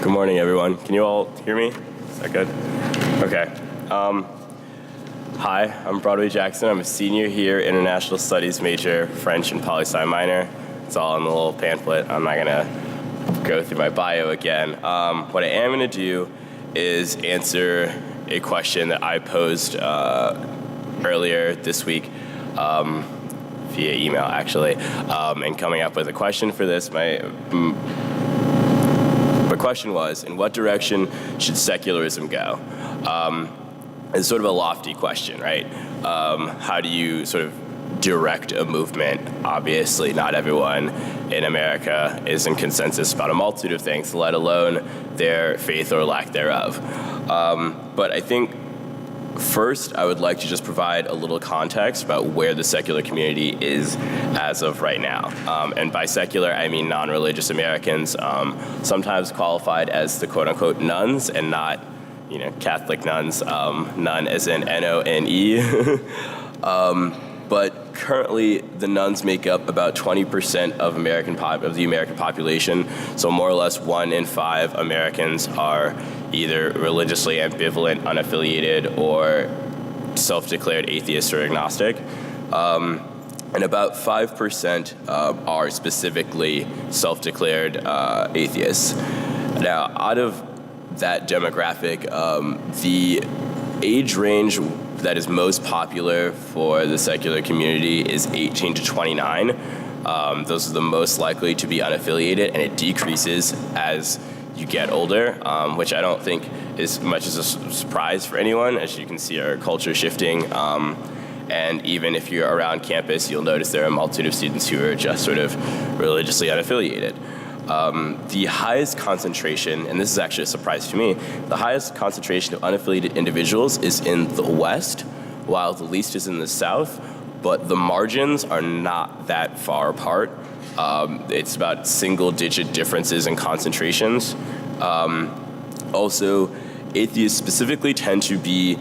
Good morning, everyone. Can you all hear me? Is that good? Okay. Hi, I'm Broadway Jackson. I'm a senior here, international studies major, French and poli-sci minor. It's all in the little pamphlet. I'm not gonna go through my bio again. What I am gonna do is answer a question that I posed earlier this week via email, actually, and coming up with a question for this. My question was, in what direction should secularism go? It's sort of a lofty question, right? How do you sort of direct a movement? Obviously, not everyone in America is in consensus about a multitude of things, let alone their faith or lack thereof. But I think first, I would like to just provide a little context about where the secular community is as of right now. And by secular, I mean non-religious Americans, sometimes qualified as the quote-unquote nuns and not, Catholic nuns, nun as in N-O-N-E. But currently, the nuns make up about 20% of the American population. So more or less 1 in 5 Americans are either religiously ambivalent, unaffiliated, or self-declared atheist or agnostic. And about 5% are specifically self-declared atheists. Now, out of that demographic, the age range that is most popular for the secular community is 18 to 29. Those are the most likely to be unaffiliated, and it decreases as you get older, which I don't think is much as a surprise for anyone. As you can see, our culture shifting, and even if you're around campus, you'll notice there are a multitude of students who are just sort of religiously unaffiliated. The highest concentration, and this is actually a surprise to me, the highest concentration of unaffiliated individuals is in the West, while the least is in the South, but the margins are not that far apart. It's about single-digit differences in concentrations. Also, atheists specifically tend to be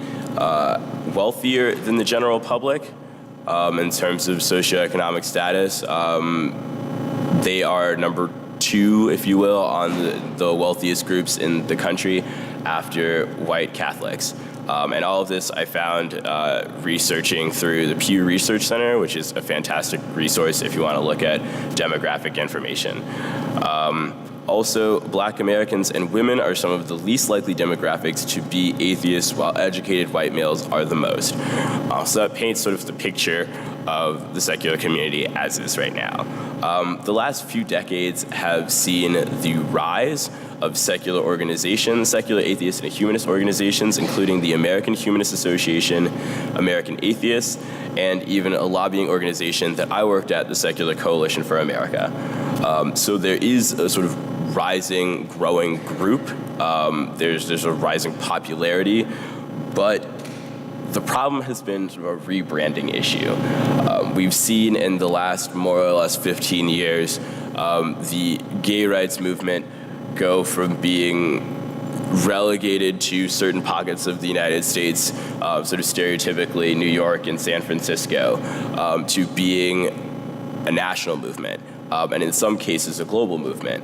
wealthier than the general public in terms of socioeconomic status. They are number 2, if you will, on the wealthiest groups in the country after white Catholics. And all of this I found researching through the Pew Research Center, which is a fantastic resource if you want to look at demographic information. Also, Black Americans and women are some of the least likely demographics to be atheists, while educated white males are the most. So that paints sort of the picture of the secular community as is right now. The last few decades have seen the rise of secular organizations, secular atheist and humanist organizations, including the American Humanist Association, American Atheists, and even a lobbying organization that I worked at, the Secular Coalition for America. So there is a sort of rising, growing group. There's a rising popularity, but the problem has been sort of a rebranding issue. We've seen in the last more or less 15 years the gay rights movement go from being relegated to certain pockets of the United States, sort of stereotypically New York and San Francisco, to being a national movement, and in some cases a global movement.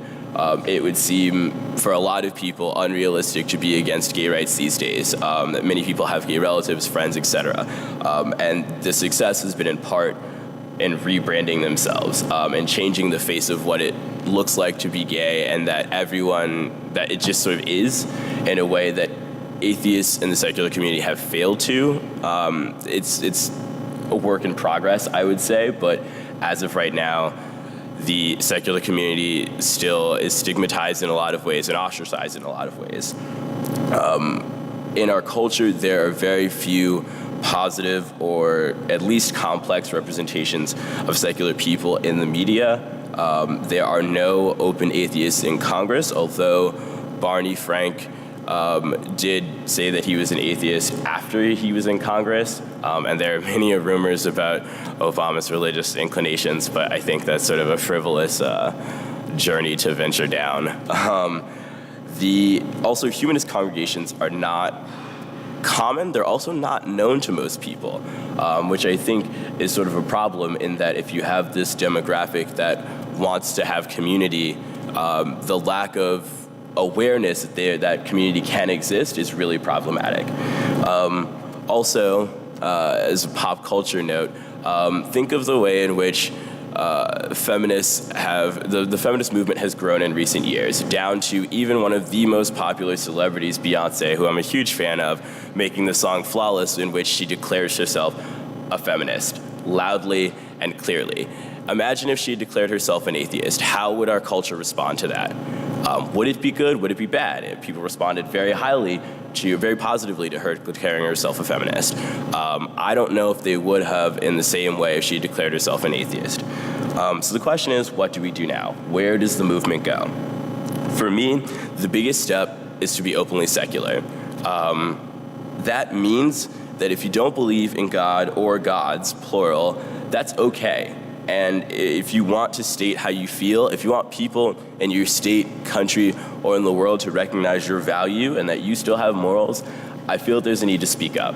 It would seem for a lot of people unrealistic to be against gay rights these days, that many people have gay relatives, friends, etc. And the success has been in part in rebranding themselves and changing the face of what it looks like to be gay, and that it just sort of is in a way that atheists in the secular community have failed to. It's a work in progress, I would say, but as of right now, the secular community still is stigmatized in a lot of ways and ostracized in a lot of ways. In our culture, there are very few positive or at least complex representations of secular people in the media. There are no open atheists in Congress, although Barney Frank did say that he was an atheist after he was in Congress, and there are many rumors about Obama's religious inclinations, but I think that's sort of a frivolous journey to venture down. Also, humanist congregations are not common. They're also not known to most people, which I think is sort of a problem in that if you have this demographic that wants to have community, the lack of awareness that that community can exist is really problematic. Also, as a pop culture note, think of the way in which feminists have, the feminist movement has grown in recent years, down to even one of the most popular celebrities, Beyonce, who I'm a huge fan of, making the song Flawless, in which she declares herself a feminist, loudly and clearly. Imagine if she declared herself an atheist. How would our culture respond to that? Would it be good? Would it be bad? And people responded very positively to her declaring herself a feminist. I don't know if they would have in the same way if she declared herself an atheist. So the question is, what do we do now? Where does the movement go? For me, the biggest step is to be openly secular. That means that if you don't believe in God or gods, plural, that's okay. And if you want to state how you feel, if you want people in your state, country, or in the world to recognize your value and that you still have morals, I feel there's a need to speak up.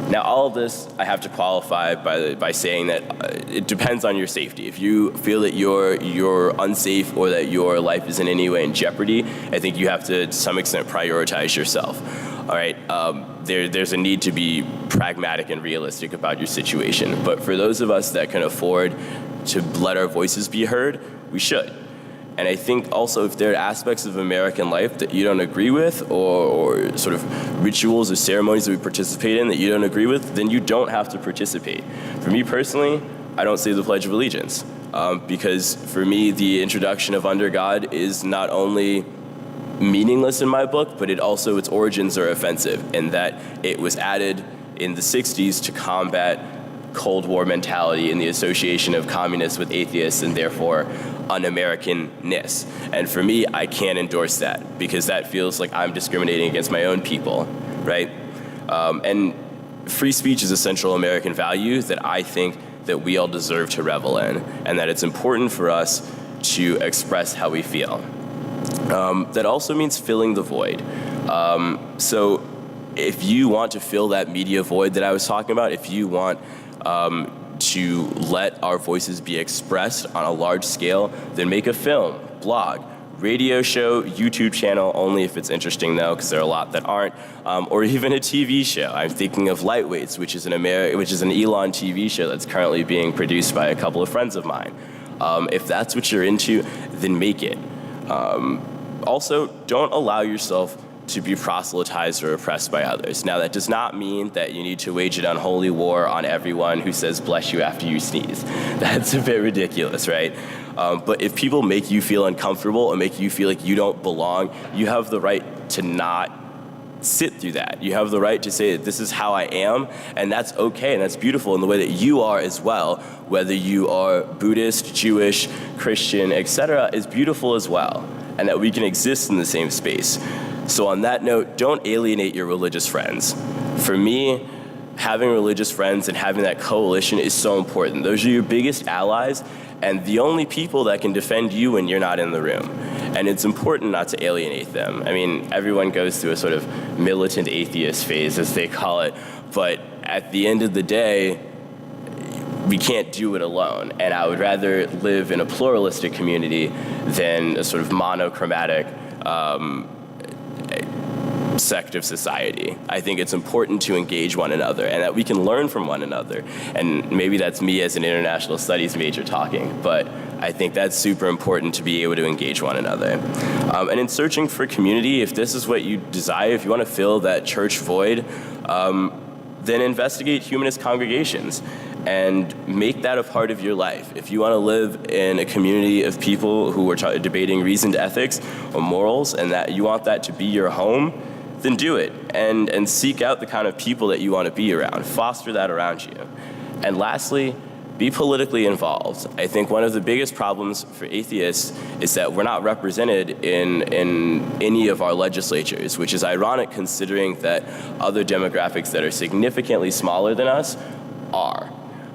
Now, all of this I have to qualify by saying that it depends on your safety. If you feel that you're unsafe or that your life is in any way in jeopardy, I think you have to some extent prioritize yourself. All right, there's a need to be pragmatic and realistic about your situation. But for those of us that can afford to let our voices be heard, we should. And I think also if there are aspects of American life that you don't agree with, or sort of rituals or ceremonies that we participate in that you don't agree with, then you don't have to participate. For me personally, I don't say the Pledge of Allegiance, because for me, the introduction of under God is not only meaningless in my book, but its origins are offensive in that it was added in the 60s to combat Cold War mentality and the association of communists with atheists and therefore un-Americanness. And for me, I can't endorse that because that feels like I'm discriminating against my own people, right? And free speech is a central American value that I think that we all deserve to revel in, and that it's important for us to express how we feel. That also means filling the void. So if you want to fill that media void that I was talking about, if you want to let our voices be expressed on a large scale, then make a film, blog, radio show, YouTube channel, only if it's interesting though, because there are a lot that aren't, or even a TV show. I'm thinking of Lightweights, which is an Elon TV show that's currently being produced by a couple of friends of mine. If that's what you're into, then make it. Also, don't allow yourself to be proselytized or oppressed by others. Now, that does not mean that you need to wage an unholy war on everyone who says bless you after you sneeze. That's a bit ridiculous, right? But if people make you feel uncomfortable and make you feel like you don't belong, you have the right to not sit through that. You have the right to say that this is how I am, and that's okay, and that's beautiful in the way that you are as well, whether you are Buddhist, Jewish, Christian, etc., is beautiful as well, and that we can exist in the same space. So on that note, don't alienate your religious friends. For me, having religious friends and having that coalition is so important. Those are your biggest allies and the only people that can defend you when you're not in the room. And it's important not to alienate them. I mean, everyone goes through a sort of militant atheist phase, as they call it, but at the end of the day, we can't do it alone. And I would rather live in a pluralistic community than a sort of monochromatic sect of society. I think it's important to engage one another and that we can learn from one another. And maybe that's me as an international studies major talking, but I think that's super important to be able to engage one another. And in searching for community, if this is what you desire, if you want to fill that church void, then investigate humanist congregations and make that a part of your life. If you want to live in a community of people who are debating reasoned ethics or morals and that you want that to be your home, then do it and seek out the kind of people that you want to be around. Foster that around you. And lastly, be politically involved. I think one of the biggest problems for atheists is that we're not represented in any of our legislatures, which is ironic considering that other demographics that are significantly smaller than us are.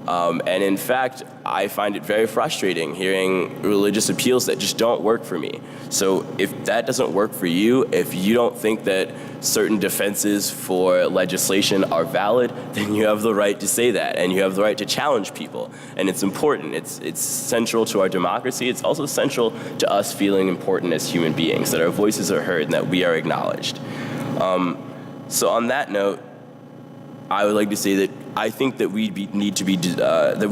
And in fact, I find it very frustrating hearing religious appeals that just don't work for me. So if that doesn't work for you, if you don't think that certain defenses for legislation are valid, then you have the right to say that, and you have the right to challenge people. And it's important. It's central to our democracy. It's also central to us feeling important as human beings, that our voices are heard and that we are acknowledged. So on that note, I would like to say that I think that we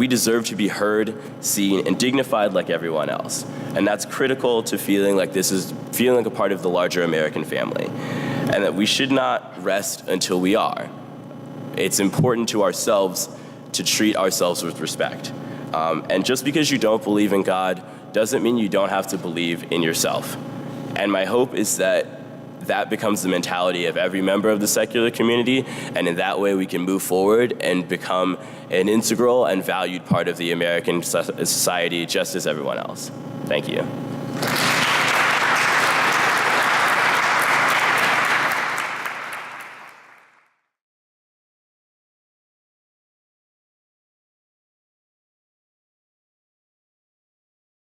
deserve to be heard, seen, and dignified like everyone else. And that's critical to feeling like a part of the larger American family. And that we should not rest until we are. It's important to ourselves to treat ourselves with respect. And just because you don't believe in God doesn't mean you don't have to believe in yourself. And my hope is that becomes the mentality of every member of the secular community, and in that way we can move forward and become an integral and valued part of the American society just as everyone else. Thank you.